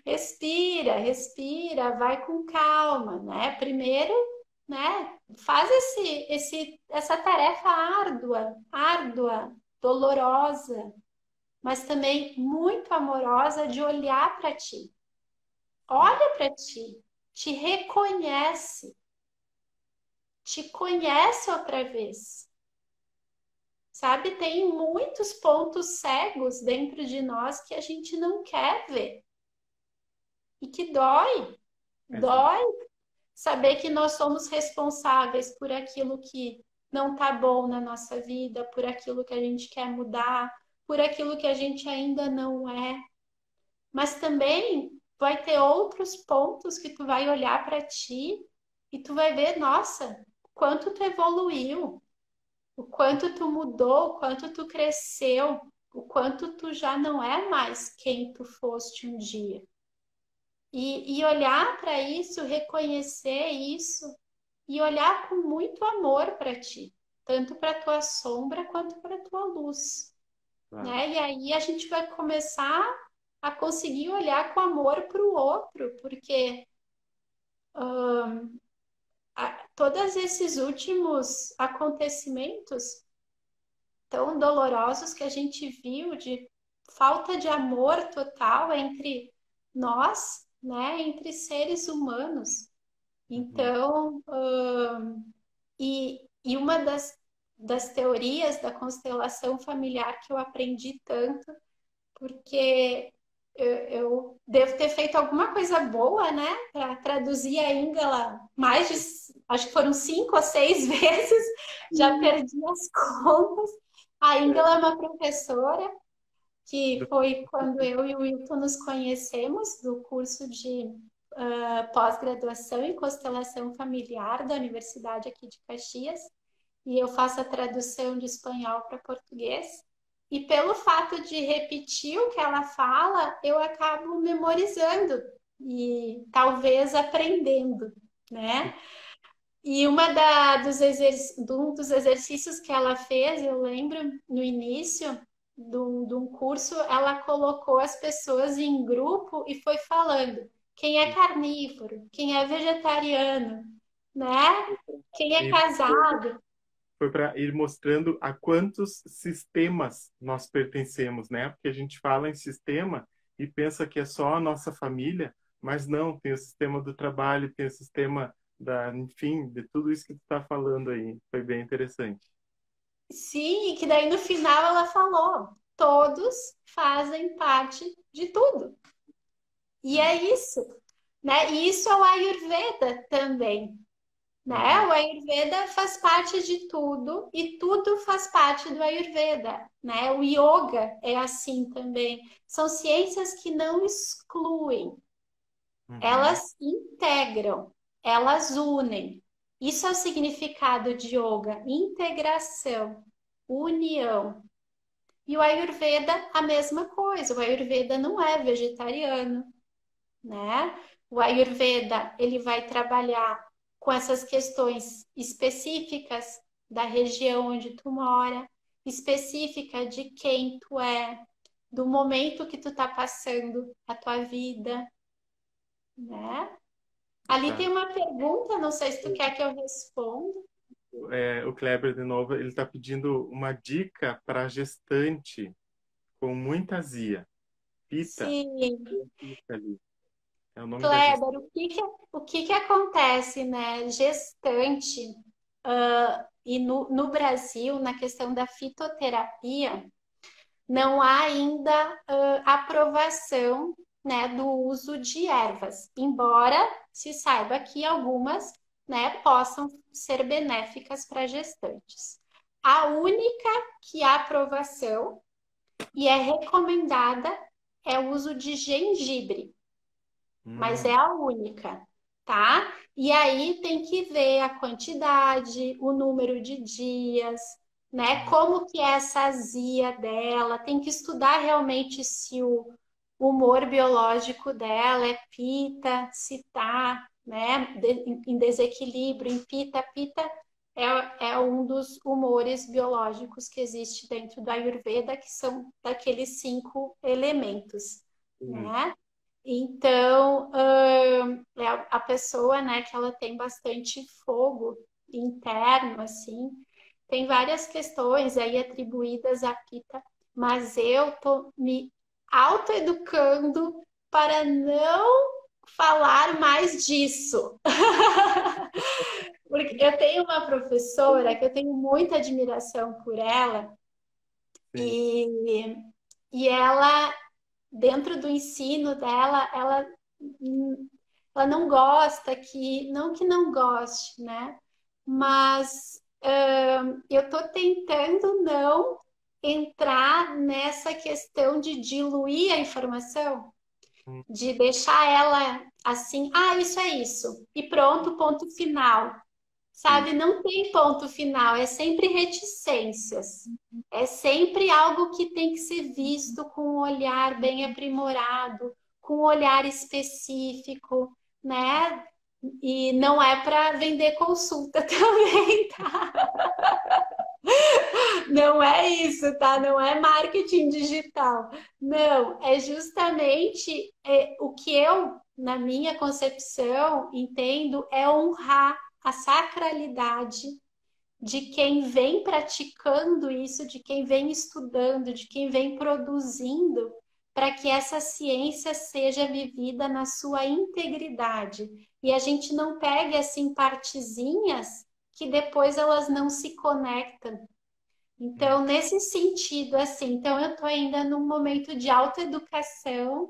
Respira, respira, vai com calma, né? Primeiro, né? Faz essa tarefa árdua, árdua, dolorosa, mas também muito amorosa de olhar para ti. Olha para ti, te reconhece, te conhece outra vez. Sabe, tem muitos pontos cegos dentro de nós que a gente não quer ver. E que dói. Exato. Dói saber que nós somos responsáveis por aquilo que não tá bom na nossa vida, por aquilo que a gente quer mudar, por aquilo que a gente ainda não é. Mas também vai ter outros pontos que tu vai olhar para ti e tu vai ver, nossa, quanto tu evoluiu, o quanto tu mudou, o quanto tu cresceu, o quanto tu já não é mais quem tu foste um dia. E olhar para isso, reconhecer isso e olhar com muito amor para ti, tanto para tua sombra quanto para tua luz, Claro. né? E aí a gente vai começar a conseguir olhar com amor para o outro, porque todos esses últimos acontecimentos tão dolorosos que a gente viu de falta de amor total entre nós, né? Entre seres humanos. Uhum. Então, e uma das teorias da constelação familiar que eu aprendi tanto, porque eu devo ter feito alguma coisa boa, né, para traduzir a Ingela mais de, acho que foram 5 ou 6 vezes, já perdi as contas. A Ingela é uma professora que foi quando eu e o Wilton nos conhecemos do curso de pós-graduação em constelação familiar da Universidade aqui de Caxias, e eu faço a tradução de espanhol para português. E pelo fato de repetir o que ela fala, eu acabo memorizando e talvez aprendendo, né? E um dos exercícios que ela fez, eu lembro no início de um curso, ela colocou as pessoas em grupo e foi falando quem é carnívoro, quem é vegetariano, né? Quem é E casado. foi para ir mostrando a quantos sistemas nós pertencemos, né? Porque a gente fala em sistema e pensa que é só a nossa família, mas não, tem o sistema do trabalho, tem o sistema enfim, de tudo isso que tu está falando aí. Foi bem interessante. Sim, e que daí no final ela falou, todos fazem parte de tudo. E É. é isso, né? E isso é o Ayurveda também, né? Uhum. O Ayurveda faz parte de tudo e tudo faz parte do Ayurveda, né? O yoga é assim também. São ciências que não excluem, Uhum. elas integram, elas unem. Isso é o significado de yoga, integração, união. E o Ayurveda, a mesma coisa. O Ayurveda não é vegetariano, né? O Ayurveda, ele vai trabalhar com essas questões específicas da região onde tu mora, específica de quem tu é, do momento que tu tá passando a tua vida, né? Ali tem Tá. uma pergunta, não sei se tu quer que eu responda. O Kleber, de novo, ele está pedindo uma dica para gestante com muita azia. Pita, Sim, pita ali. É o nome da gestante. Kleber, o que que acontece, né? Gestante, e no Brasil, na questão da fitoterapia, não há ainda aprovação, né, do uso de ervas, embora se saiba que algumas, né, possam ser benéficas para gestantes. A única que há aprovação e é recomendada é o uso de gengibre, mas é Hum, a única, tá? E aí tem que ver a quantidade, o número de dias, né? hum, Como que é essa azia dela, tem que estudar realmente se o humor biológico dela é pita, se tá, né, em desequilíbrio, em pita. Pita é um dos humores biológicos que existe dentro do Ayurveda, que são daqueles 5 elementos, hum. né? Então, é a pessoa, né, que ela tem bastante fogo interno, assim, tem várias questões aí atribuídas à Pita, mas eu tô me autoeducando para não falar mais disso. Porque eu tenho uma professora que eu tenho muita admiração por ela, Sim. e, e ela, dentro do ensino dela, ela não gosta não que não goste, né? Mas eu estou tentando não entrar nessa questão de diluir a informação, Hum, de deixar ela assim, ah, isso é isso, e pronto, ponto final. sim. Sabe, não tem ponto final, é sempre reticências. É sempre algo que tem que ser visto com um olhar bem aprimorado, com um olhar específico, né? E não é para vender consulta também, tá? Não é isso, tá? Não é marketing digital. Não, é justamente o que eu, na minha concepção, entendo é honrar a sacralidade de quem vem praticando isso, de quem vem estudando, de quem vem produzindo, para que essa ciência seja vivida na sua integridade. E a gente não pegue assim partezinhas que depois elas não se conectam. Hum. Então, nesse sentido, assim, então eu estou ainda num momento de autoeducação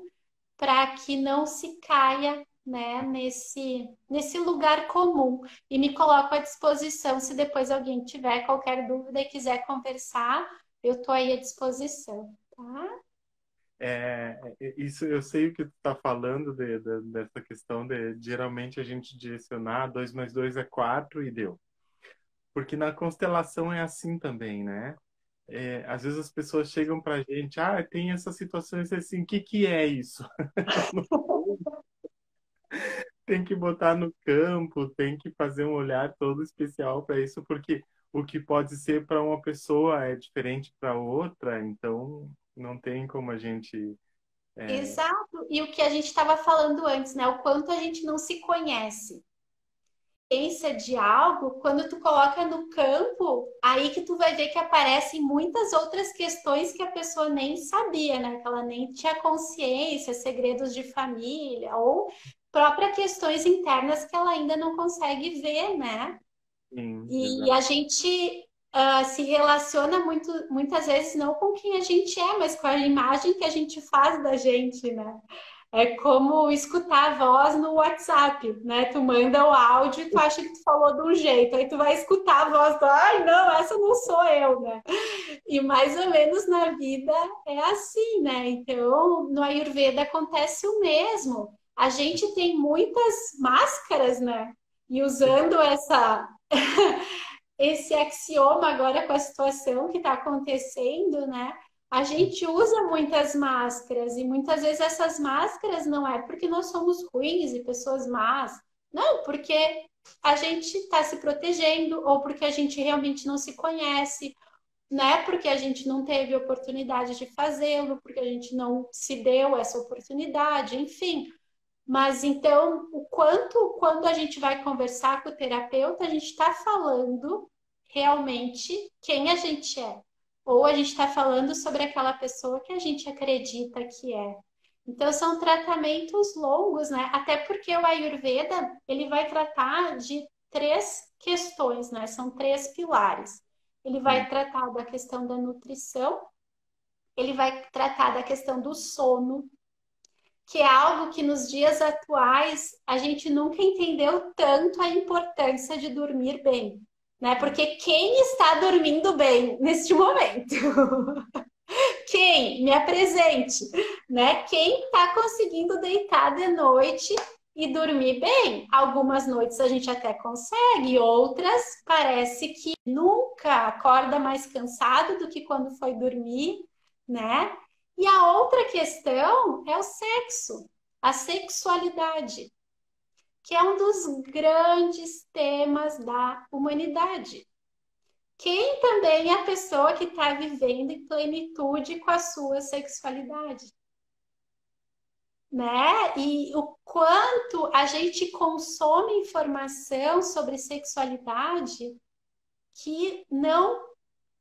para que não se caia, né, nesse lugar comum. E me coloco à disposição se depois alguém tiver qualquer dúvida e quiser conversar, eu estou aí à disposição, tá? Isso eu sei o que tu está falando dessa questão de geralmente a gente direcionar 2 mais 2 é 4 e deu. Porque na constelação é assim também, né? Às vezes as pessoas chegam para a gente, ah, tem essas situações assim, o que que é isso? Tem que botar no campo, tem que fazer um olhar todo especial para isso, porque o que pode ser para uma pessoa é diferente para outra, então não tem como a gente. é, Exato. E o que a gente estava falando antes, né? O quanto a gente não se conhece. Ciência de algo, quando tu coloca no campo, aí que tu vai ver que aparecem muitas outras questões que a pessoa nem sabia, né? Que ela nem tinha consciência, segredos de família, ou próprias questões internas que ela ainda não consegue ver, né? sim, E exato. a gente se relaciona muitas vezes não com quem a gente é, mas com a imagem que a gente faz da gente, né? É como escutar a voz no WhatsApp, né? Tu manda o áudio e tu acha que tu falou de um jeito, aí tu vai escutar a voz, ai, não, essa não sou eu, né? E mais ou menos na vida é assim, né? Então, no Ayurveda acontece o mesmo. A gente tem muitas máscaras, né? E usando esse axioma agora com a situação que está acontecendo, né? A gente usa muitas máscaras e muitas vezes essas máscaras não é porque nós somos ruins e pessoas más, não, porque a gente está se protegendo ou porque a gente realmente não se conhece, né? Porque a gente não teve oportunidade de fazê-lo, porque a gente não se deu essa oportunidade, enfim. Mas então, o quanto, quando a gente vai conversar com o terapeuta, a gente está falando realmente quem a gente é. Ou a gente está falando sobre aquela pessoa que a gente acredita que é. Então, são tratamentos longos, né? Até porque o Ayurveda, ele vai tratar de três questões, né? São três pilares. Ele Sim. vai tratar da questão da nutrição, ele vai tratar da questão do sono, que é algo que nos dias atuais a gente nunca entendeu tanto a importância de dormir bem, né? Porque quem está dormindo bem neste momento? Quem? Me apresente, né? Quem está conseguindo deitar de noite e dormir bem? Algumas noites a gente até consegue, outras parece que nunca acorda mais cansado do que quando foi dormir, né? E a outra questão é o sexo, a sexualidade, que é um dos grandes temas da humanidade. Quem também é a pessoa que está vivendo em plenitude com a sua sexualidade, né? E o quanto a gente consome informação sobre sexualidade que não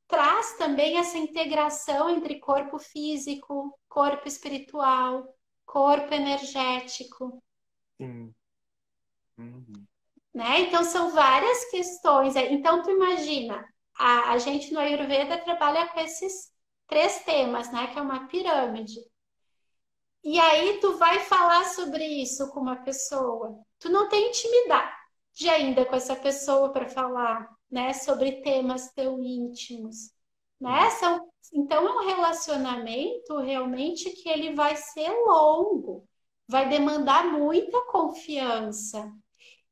traz também essa integração entre corpo físico, corpo espiritual, corpo energético. sim. Uhum. Né? Então, são várias questões. Então, tu imagina, a gente no Ayurveda trabalha com esses três temas, né? Que é uma pirâmide. E aí, tu vai falar sobre isso com uma pessoa. Tu não tem intimidade ainda com essa pessoa para falar, né? Sobre temas tão íntimos, né? Sim. Então, é um relacionamento realmente que ele vai ser longo, vai demandar muita confiança.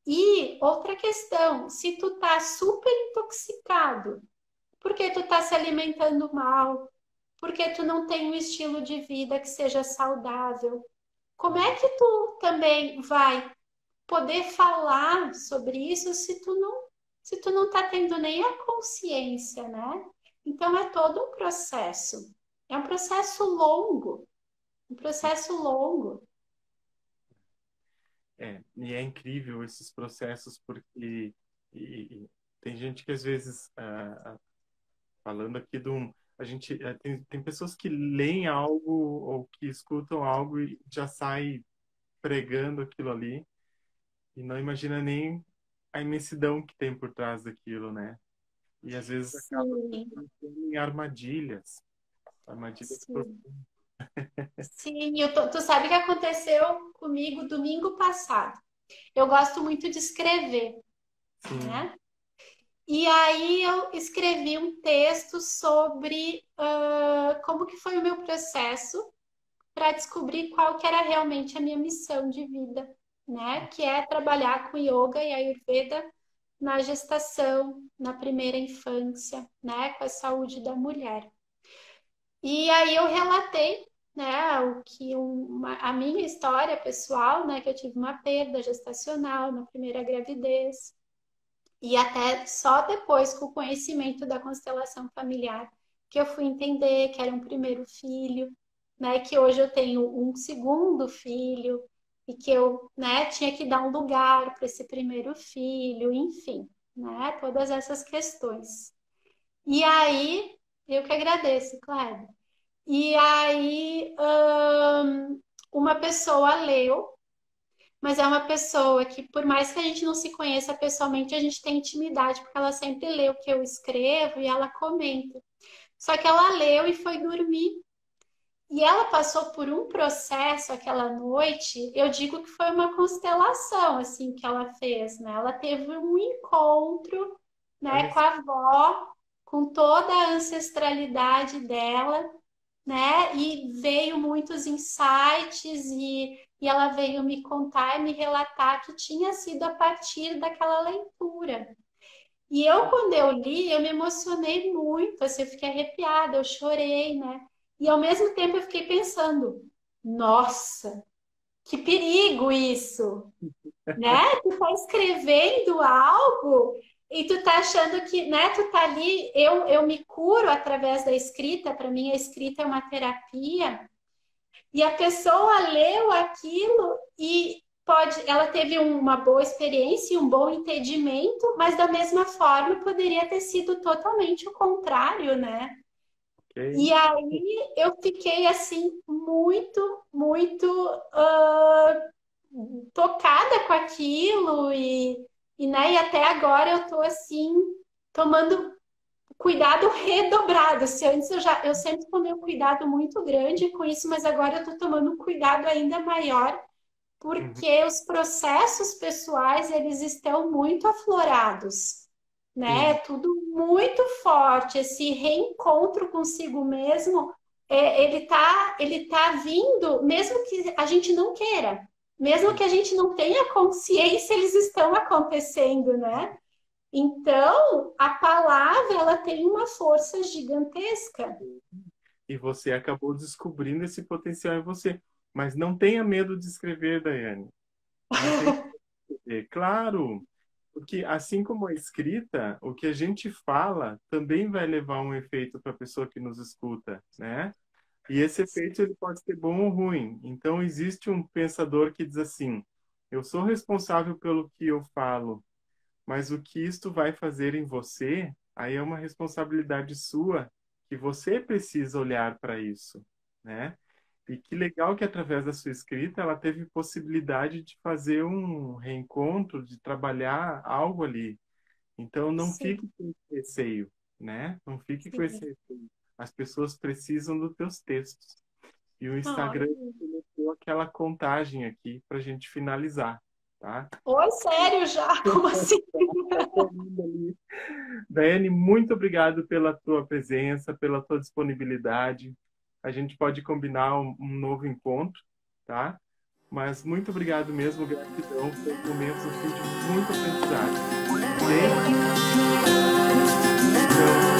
E outra questão, se tu tá super intoxicado, porque tu tá se alimentando mal, porque tu não tem um estilo de vida que seja saudável, como é que tu também vai poder falar sobre isso se tu não tá tendo nem a consciência, né? Então é todo um processo. É um processo longo, um processo longo. E é incrível esses processos porque e tem gente que às vezes falando aqui de um a gente tem pessoas que leem algo ou que escutam algo e já sai pregando aquilo ali e não imagina nem a imensidão que tem por trás daquilo, né? E às vezes acaba Sim, entrando em armadilhas, armadilhas sim. profundas. Sim, tu sabe o que aconteceu comigo domingo passado. Eu gosto muito de escrever, Sim. né? E aí eu escrevi um texto sobre como que foi o meu processo para descobrir qual que era realmente a minha missão de vida, né? Que é trabalhar com yoga e ayurveda na gestação, na primeira infância, né? Com a saúde da mulher. E aí eu relatei, né, a minha história pessoal, né, que eu tive uma perda gestacional na primeira gravidez. E até só depois, com o conhecimento da constelação familiar, que eu fui entender que era um primeiro filho, né, que hoje eu tenho um segundo filho e que eu, né, tinha que dar um lugar para esse primeiro filho, enfim, né, todas essas questões. E aí, eu que agradeço, claro. E aí, uma pessoa leu, mas é uma pessoa que, por mais que a gente não se conheça pessoalmente, a gente tem intimidade, porque ela sempre lê o que eu escrevo e ela comenta. Só que ela leu e foi dormir. E ela passou por um processo aquela noite, eu digo que foi uma constelação, assim, que ela fez, né? Ela teve um encontro, né, Olha com só. a avó, com toda a ancestralidade dela, né? E veio muitos insights e ela veio me contar e me relatar que tinha sido a partir daquela leitura. E eu, quando eu li, eu me emocionei muito, assim, eu fiquei arrepiada, eu chorei, né? E ao mesmo tempo eu fiquei pensando, nossa, que perigo isso! Né? Tu tá escrevendo algo e tu tá achando que, né, tu tá ali, eu me curo através da escrita, para mim a escrita é uma terapia, e a pessoa leu aquilo e ela teve uma boa experiência e um bom entendimento, mas da mesma forma poderia ter sido totalmente o contrário, né? Ok. E aí eu fiquei assim muito tocada com aquilo né, e até agora eu tô assim tomando cuidado redobrado. Se antes eu sempre tomei um cuidado muito grande com isso, mas agora eu tô tomando um cuidado ainda maior Uhum. porque os processos pessoais eles estão muito aflorados, né? Sim. Tudo muito forte. Esse reencontro consigo mesmo, ele tá vindo, mesmo que a gente não queira, mesmo que a gente não tenha consciência, eles estão acontecendo, né? Então, a palavra ela tem uma força gigantesca. E você acabou descobrindo esse potencial em você. Mas não tenha medo de escrever, Daiane. Não tem claro, porque assim como a escrita, o que a gente fala também vai levar um efeito para a pessoa que nos escuta, né? E esse efeito ele pode ser bom ou ruim. Então existe um pensador que diz assim: eu sou responsável pelo que eu falo, mas o que isto vai fazer em você, aí é uma responsabilidade sua que você precisa olhar para isso, né? E que legal que através da sua escrita ela teve possibilidade de fazer um reencontro, de trabalhar algo ali. Então não Sim, fique com esse receio, né? Não fique com esse sim. receio. As pessoas precisam dos teus textos. E o Instagram Ai. colocou aquela contagem aqui para a gente finalizar, tá? Oi, sério já? Como assim? Tá correndo ali. Daiane, muito obrigado pela tua presença, pela tua disponibilidade. A gente pode combinar um novo encontro, tá? Mas muito obrigado mesmo, gratidão. Foi um momento assim, de muito aprendizado. Ok? Então,